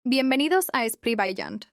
Bienvenidos a Esprit Vaillant.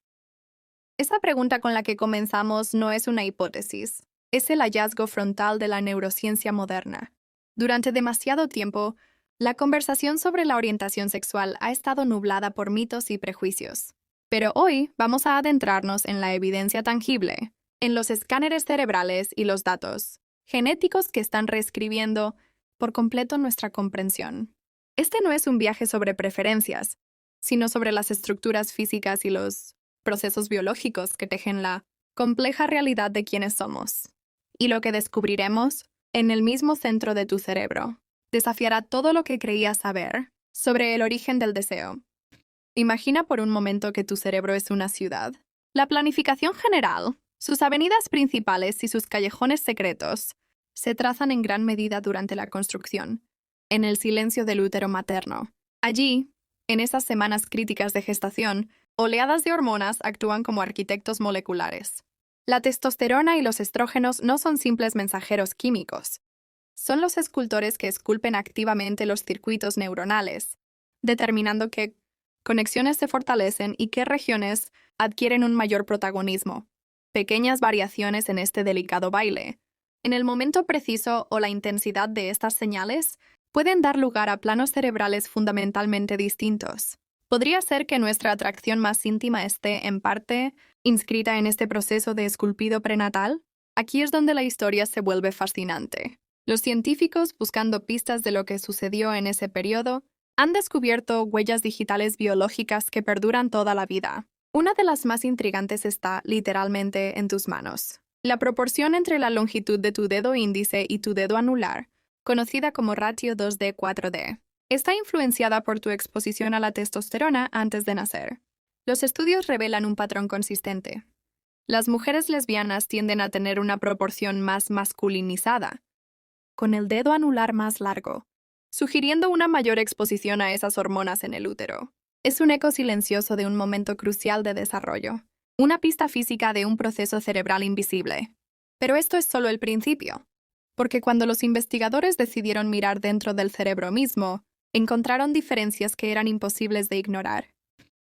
Esa pregunta con la que comenzamos no es una hipótesis, es el hallazgo frontal de la neurociencia moderna. Durante demasiado tiempo, la conversación sobre la orientación sexual ha estado nublada por mitos y prejuicios. Pero hoy vamos a adentrarnos en la evidencia tangible, en los escáneres cerebrales y los datos genéticos que están reescribiendo por completo nuestra comprensión. Este no es un viaje sobre preferencias, sino sobre las estructuras físicas y los procesos biológicos que tejen la compleja realidad de quienes somos. Y lo que descubriremos en el mismo centro de tu cerebro desafiará todo lo que creías saber sobre el origen del deseo. Imagina por un momento que tu cerebro es una ciudad. La planificación general, sus avenidas principales y sus callejones secretos se trazan en gran medida durante la construcción, en el silencio del útero materno. Allí, en esas semanas críticas de gestación, oleadas de hormonas actúan como arquitectos moleculares. La testosterona y los estrógenos no son simples mensajeros químicos. Son los escultores que esculpen activamente los circuitos neuronales, determinando qué conexiones se fortalecen y qué regiones adquieren un mayor protagonismo. Pequeñas variaciones en este delicado baile, en el momento preciso o la intensidad de estas señales, pueden dar lugar a planos cerebrales fundamentalmente distintos. Podría ser que nuestra atracción más íntima esté, en parte, inscrita en este proceso de esculpido prenatal. Aquí es donde la historia se vuelve fascinante. Los científicos, buscando pistas de lo que sucedió en ese periodo, han descubierto huellas digitales biológicas que perduran toda la vida. Una de las más intrigantes está, literalmente, en tus manos. La proporción entre la longitud de tu dedo índice y tu dedo anular, conocida como ratio 2D-4D, está influenciada por tu exposición a la testosterona antes de nacer. Los estudios revelan un patrón consistente. Las mujeres lesbianas tienden a tener una proporción más masculinizada, con el dedo anular más largo, sugiriendo una mayor exposición a esas hormonas en el útero. Es un eco silencioso de un momento crucial de desarrollo, una pista física de un proceso cerebral invisible. Pero esto es solo el principio, porque cuando los investigadores decidieron mirar dentro del cerebro mismo, encontraron diferencias que eran imposibles de ignorar.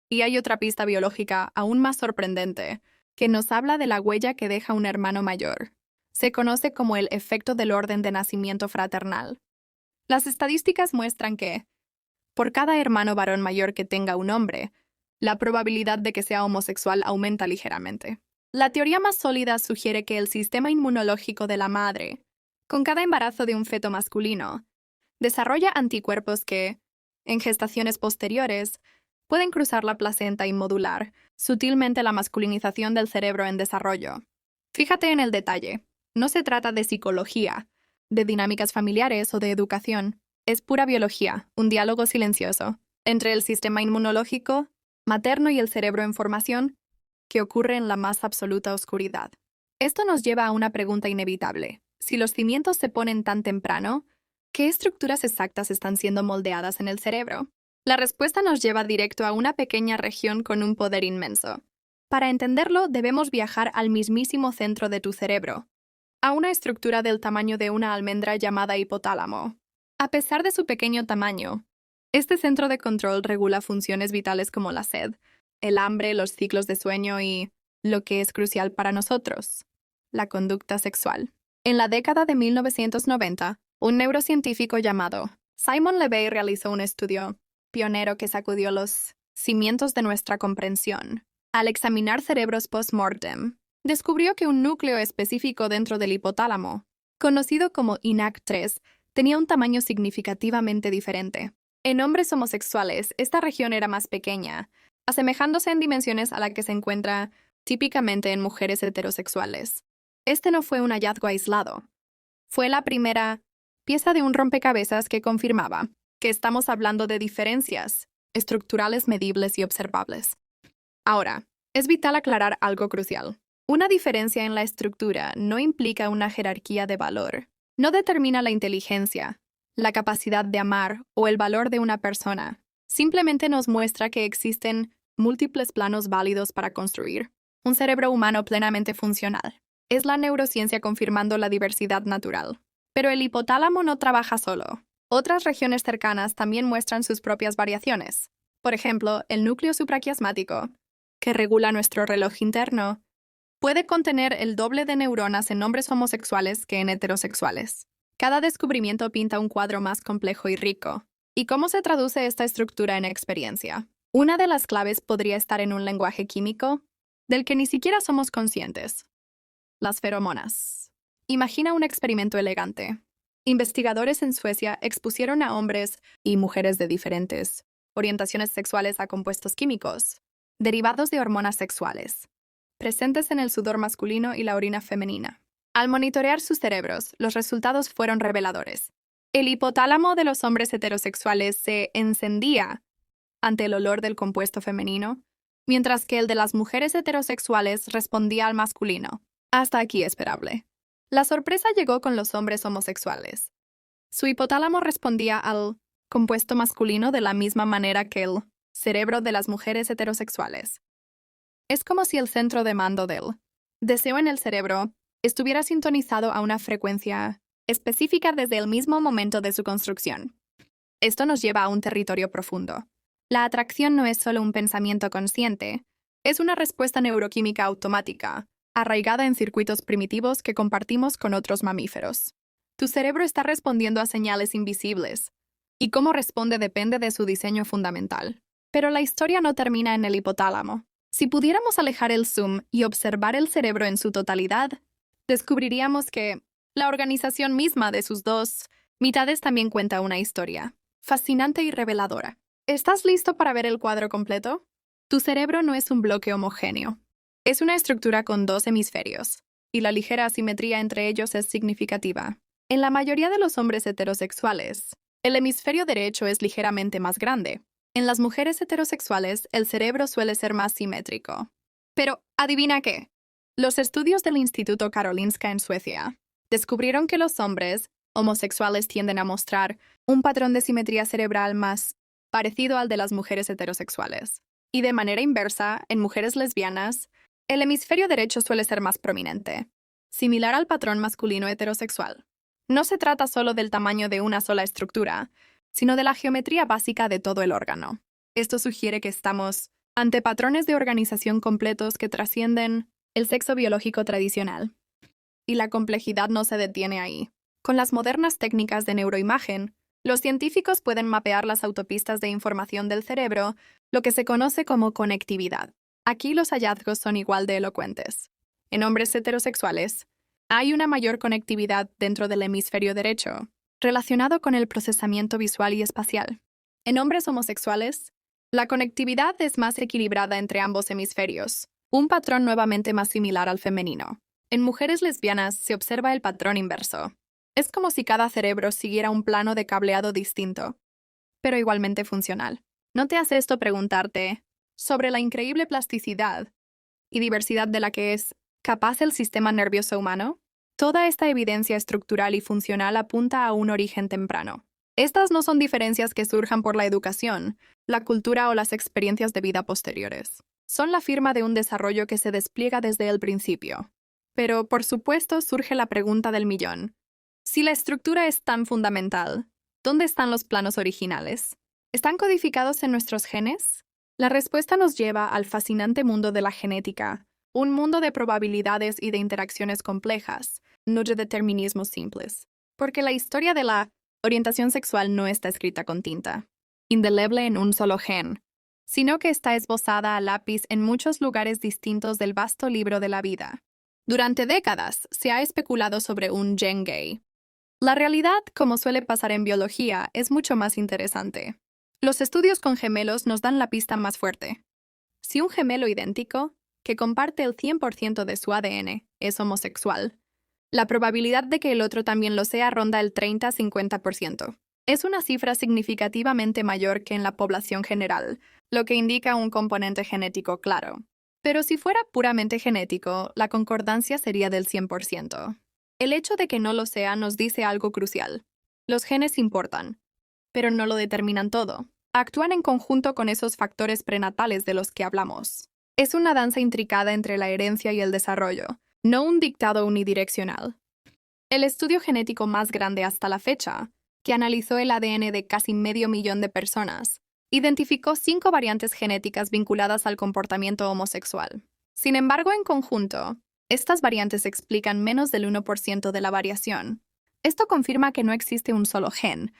Y hay otra pista biológica aún más sorprendente, que nos habla de la huella que deja un hermano mayor. Se conoce como el efecto del orden de nacimiento fraternal. Las estadísticas muestran que, por cada hermano varón mayor que tenga un hombre, la probabilidad de que sea homosexual aumenta ligeramente. La teoría más sólida sugiere que el sistema inmunológico de la madre, con cada embarazo de un feto masculino, desarrolla anticuerpos que, en gestaciones posteriores, pueden cruzar la placenta y modular sutilmente la masculinización del cerebro en desarrollo. Fíjate en el detalle. No se trata de psicología, de dinámicas familiares o de educación. Es pura biología, un diálogo silencioso entre el sistema inmunológico materno y el cerebro en formación que ocurre en la más absoluta oscuridad. Esto nos lleva a una pregunta inevitable. Si los cimientos se ponen tan temprano, ¿qué estructuras exactas están siendo moldeadas en el cerebro? La respuesta nos lleva directo a una pequeña región con un poder inmenso. Para entenderlo, debemos viajar al mismísimo centro de tu cerebro, a una estructura del tamaño de una almendra llamada hipotálamo. A pesar de su pequeño tamaño, este centro de control regula funciones vitales como la sed, el hambre, los ciclos de sueño y, lo que es crucial para nosotros, la conducta sexual. En la década de 1990, un neurocientífico llamado Simon Levey realizó un estudio pionero que sacudió los cimientos de nuestra comprensión. Al examinar cerebros post-mortem, descubrió que un núcleo específico dentro del hipotálamo, conocido como INAC3, tenía un tamaño significativamente diferente. En hombres homosexuales, esta región era más pequeña, asemejándose en dimensiones a la que se encuentra típicamente en mujeres heterosexuales. Este no fue un hallazgo aislado. Fue la primera pieza de un rompecabezas que confirmaba que estamos hablando de diferencias estructurales medibles y observables. Ahora, es vital aclarar algo crucial. Una diferencia en la estructura no implica una jerarquía de valor. No determina la inteligencia, la capacidad de amar o el valor de una persona. Simplemente nos muestra que existen múltiples planos válidos para construir un cerebro humano plenamente funcional. Es la neurociencia confirmando la diversidad natural. Pero el hipotálamo no trabaja solo. Otras regiones cercanas también muestran sus propias variaciones. Por ejemplo, el núcleo supraquiasmático, que regula nuestro reloj interno, puede contener el doble de neuronas en hombres homosexuales que en heterosexuales. Cada descubrimiento pinta un cuadro más complejo y rico. ¿Y cómo se traduce esta estructura en experiencia? Una de las claves podría estar en un lenguaje químico del que ni siquiera somos conscientes: las feromonas. Imagina un experimento elegante. Investigadores en Suecia expusieron a hombres y mujeres de diferentes orientaciones sexuales a compuestos químicos, derivados de hormonas sexuales, presentes en el sudor masculino y la orina femenina. Al monitorear sus cerebros, los resultados fueron reveladores. El hipotálamo de los hombres heterosexuales se encendía ante el olor del compuesto femenino, mientras que el de las mujeres heterosexuales respondía al masculino. Hasta aquí esperable. La sorpresa llegó con los hombres homosexuales. Su hipotálamo respondía al compuesto masculino de la misma manera que el cerebro de las mujeres heterosexuales. Es como si el centro de mando del deseo en el cerebro estuviera sintonizado a una frecuencia específica desde el mismo momento de su construcción. Esto nos lleva a un territorio profundo. La atracción no es solo un pensamiento consciente, es una respuesta neuroquímica automática, arraigada en circuitos primitivos que compartimos con otros mamíferos. Tu cerebro está respondiendo a señales invisibles, y cómo responde depende de su diseño fundamental. Pero la historia no termina en el hipotálamo. Si pudiéramos alejar el zoom y observar el cerebro en su totalidad, descubriríamos que la organización misma de sus dos mitades también cuenta una historia fascinante y reveladora. ¿Estás listo para ver el cuadro completo? Tu cerebro no es un bloque homogéneo. Es una estructura con dos hemisferios, y la ligera asimetría entre ellos es significativa. En la mayoría de los hombres heterosexuales, el hemisferio derecho es ligeramente más grande. En las mujeres heterosexuales, el cerebro suele ser más simétrico. Pero, ¿adivina qué? Los estudios del Instituto Karolinska en Suecia descubrieron que los hombres homosexuales tienden a mostrar un patrón de simetría cerebral más parecido al de las mujeres heterosexuales. Y de manera inversa, en mujeres lesbianas, el hemisferio derecho suele ser más prominente, similar al patrón masculino heterosexual. No se trata solo del tamaño de una sola estructura, sino de la geometría básica de todo el órgano. Esto sugiere que estamos ante patrones de organización completos que trascienden el sexo biológico tradicional. Y la complejidad no se detiene ahí. Con las modernas técnicas de neuroimagen, los científicos pueden mapear las autopistas de información del cerebro, lo que se conoce como conectividad. Aquí los hallazgos son igual de elocuentes. En hombres heterosexuales, hay una mayor conectividad dentro del hemisferio derecho, relacionado con el procesamiento visual y espacial. En hombres homosexuales, la conectividad es más equilibrada entre ambos hemisferios, un patrón nuevamente más similar al femenino. En mujeres lesbianas se observa el patrón inverso. Es como si cada cerebro siguiera un plano de cableado distinto, pero igualmente funcional. ¿No te hace esto preguntarte sobre la increíble plasticidad y diversidad de la que es capaz el sistema nervioso humano? Toda esta evidencia estructural y funcional apunta a un origen temprano. Estas no son diferencias que surjan por la educación, la cultura o las experiencias de vida posteriores. Son la firma de un desarrollo que se despliega desde el principio. Pero, por supuesto, surge la pregunta del millón. Si la estructura es tan fundamental, ¿dónde están los planos originales? ¿Están codificados en nuestros genes? La respuesta nos lleva al fascinante mundo de la genética, un mundo de probabilidades y de interacciones complejas, no de determinismos simples. Porque la historia de la orientación sexual no está escrita con tinta, indeleble en un solo gen, sino que está esbozada a lápiz en muchos lugares distintos del vasto libro de la vida. Durante décadas se ha especulado sobre un gen gay. La realidad, como suele pasar en biología, es mucho más interesante. Los estudios con gemelos nos dan la pista más fuerte. Si un gemelo idéntico, que comparte el 100% de su ADN, es homosexual, la probabilidad de que el otro también lo sea ronda el 30-50%. Es una cifra significativamente mayor que en la población general, lo que indica un componente genético claro. Pero si fuera puramente genético, la concordancia sería del 100%. El hecho de que no lo sea nos dice algo crucial. Los genes importan, pero no lo determinan todo. Actúan en conjunto con esos factores prenatales de los que hablamos. Es una danza intricada entre la herencia y el desarrollo, no un dictado unidireccional. El estudio genético más grande hasta la fecha, que analizó el ADN de casi 500.000 de personas, Identificó 5 variantes genéticas vinculadas al comportamiento homosexual. Sin embargo, en conjunto, estas variantes explican menos del 1% de la variación. Esto confirma que no existe un solo gen,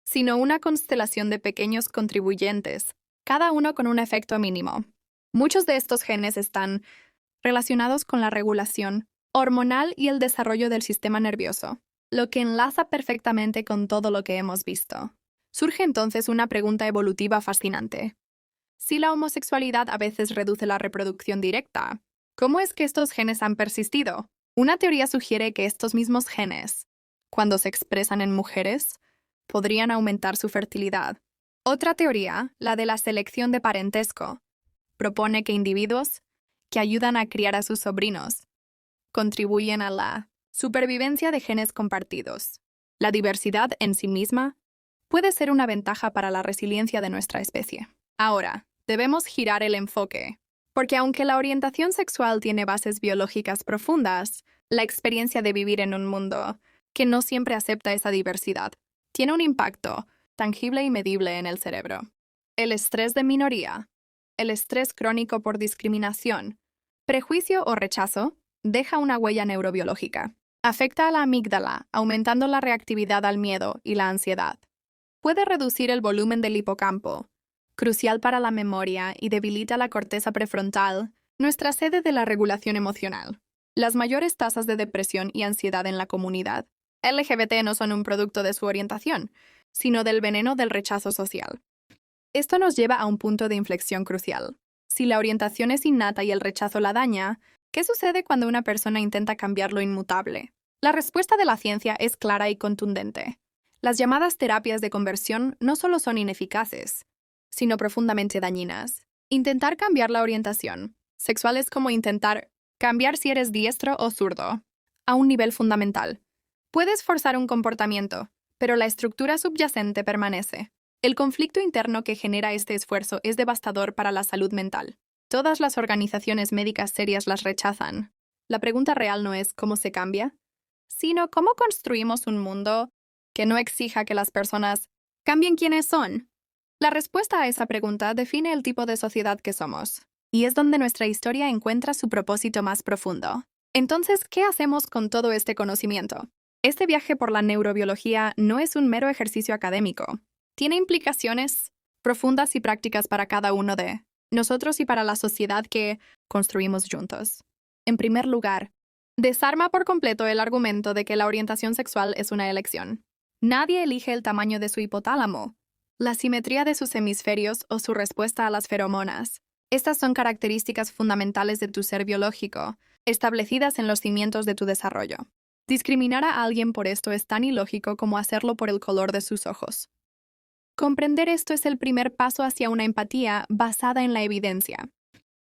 sino una constelación de pequeños contribuyentes, cada uno con un efecto mínimo. Muchos de estos genes están relacionados con la regulación hormonal y el desarrollo del sistema nervioso, lo que enlaza perfectamente con todo lo que hemos visto. Surge entonces una pregunta evolutiva fascinante. Si la homosexualidad a veces reduce la reproducción directa, ¿cómo es que estos genes han persistido? Una teoría sugiere que estos mismos genes, cuando se expresan en mujeres, podrían aumentar su fertilidad. Otra teoría, la de la selección de parentesco, propone que individuos que ayudan a criar a sus sobrinos contribuyen a la supervivencia de genes compartidos. La diversidad en sí misma puede ser una ventaja para la resiliencia de nuestra especie. Ahora, debemos girar el enfoque, porque aunque la orientación sexual tiene bases biológicas profundas, la experiencia de vivir en un mundo que no siempre acepta esa diversidad tiene un impacto tangible y medible en el cerebro. El estrés de minoría, el estrés crónico por discriminación, prejuicio o rechazo, deja una huella neurobiológica. Afecta a la amígdala, aumentando la reactividad al miedo y la ansiedad. Puede reducir el volumen del hipocampo, crucial para la memoria, y debilita la corteza prefrontal, nuestra sede de la regulación emocional. Las mayores tasas de depresión y ansiedad en la comunidad LGBT no son un producto de su orientación, sino del veneno del rechazo social. Esto nos lleva a un punto de inflexión crucial. Si la orientación es innata y el rechazo la daña, ¿qué sucede cuando una persona intenta cambiar lo inmutable? La respuesta de la ciencia es clara y contundente. Las llamadas terapias de conversión no solo son ineficaces, sino profundamente dañinas. Intentar cambiar la orientación sexual es como intentar cambiar si eres diestro o zurdo, a un nivel fundamental. Puedes forzar un comportamiento, pero la estructura subyacente permanece. El conflicto interno que genera este esfuerzo es devastador para la salud mental. Todas las organizaciones médicas serias las rechazan. La pregunta real no es cómo se cambia, sino cómo construimos un mundo que no exija que las personas cambien quiénes son. La respuesta a esa pregunta define el tipo de sociedad que somos, y es donde nuestra historia encuentra su propósito más profundo. Entonces, ¿qué hacemos con todo este conocimiento? Este viaje por la neurobiología no es un mero ejercicio académico. Tiene implicaciones profundas y prácticas para cada uno de nosotros y para la sociedad que construimos juntos. En primer lugar, desarma por completo el argumento de que la orientación sexual es una elección. Nadie elige el tamaño de su hipotálamo, la simetría de sus hemisferios o su respuesta a las feromonas. Estas son características fundamentales de tu ser biológico, establecidas en los cimientos de tu desarrollo. Discriminar a alguien por esto es tan ilógico como hacerlo por el color de sus ojos. Comprender esto es el primer paso hacia una empatía basada en la evidencia.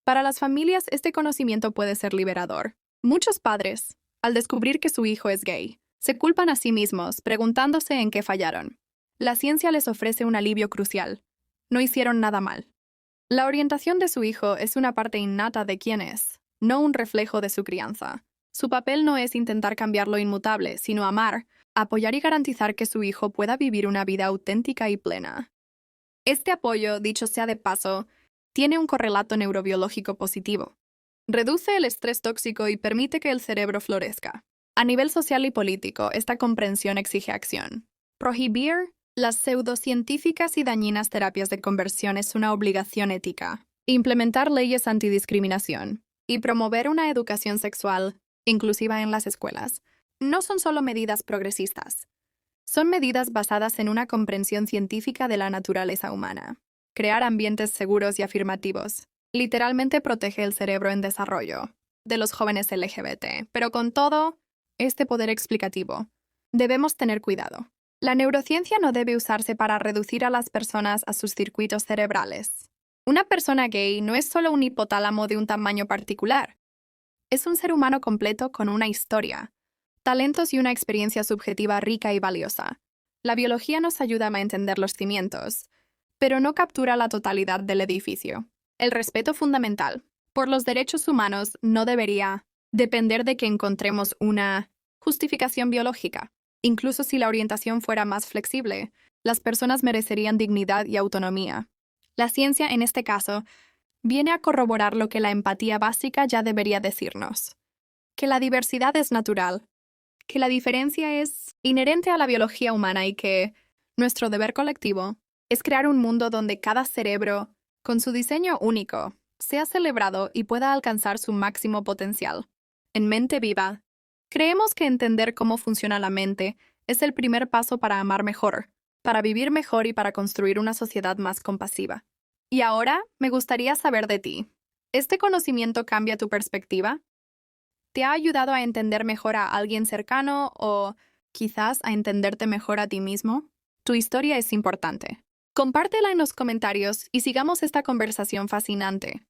Para las familias, este conocimiento puede ser liberador. Muchos padres, al descubrir que su hijo es gay, se culpan a sí mismos, preguntándose en qué fallaron. La ciencia les ofrece un alivio crucial. No hicieron nada mal. La orientación de su hijo es una parte innata de quién es, no un reflejo de su crianza. Su papel no es intentar cambiar lo inmutable, sino amar, apoyar y garantizar que su hijo pueda vivir una vida auténtica y plena. Este apoyo, dicho sea de paso, tiene un correlato neurobiológico positivo. Reduce el estrés tóxico y permite que el cerebro florezca. A nivel social y político, esta comprensión exige acción. Prohibir las pseudocientíficas y dañinas terapias de conversión es una obligación ética. Implementar leyes antidiscriminación y promover una educación sexual inclusiva en las escuelas no son solo medidas progresistas. Son medidas basadas en una comprensión científica de la naturaleza humana. Crear ambientes seguros y afirmativos literalmente protege el cerebro en desarrollo de los jóvenes LGBT, pero con todo este poder explicativo, debemos tener cuidado. La neurociencia no debe usarse para reducir a las personas a sus circuitos cerebrales. Una persona gay no es solo un hipotálamo de un tamaño particular. Es un ser humano completo con una historia, talentos y una experiencia subjetiva rica y valiosa. La biología nos ayuda a entender los cimientos, pero no captura la totalidad del edificio. El respeto fundamental por los derechos humanos no debería depender de que encontremos una justificación biológica. Incluso si la orientación fuera más flexible, las personas merecerían dignidad y autonomía. La ciencia, en este caso, viene a corroborar lo que la empatía básica ya debería decirnos: que la diversidad es natural, que la diferencia es inherente a la biología humana y que nuestro deber colectivo es crear un mundo donde cada cerebro, con su diseño único, sea celebrado y pueda alcanzar su máximo potencial. En Mente Viva, creemos que entender cómo funciona la mente es el primer paso para amar mejor, para vivir mejor y para construir una sociedad más compasiva. Y ahora me gustaría saber de ti. ¿Este conocimiento cambia tu perspectiva? ¿Te ha ayudado a entender mejor a alguien cercano o quizás a entenderte mejor a ti mismo? Tu historia es importante. Compártela en los comentarios y sigamos esta conversación fascinante.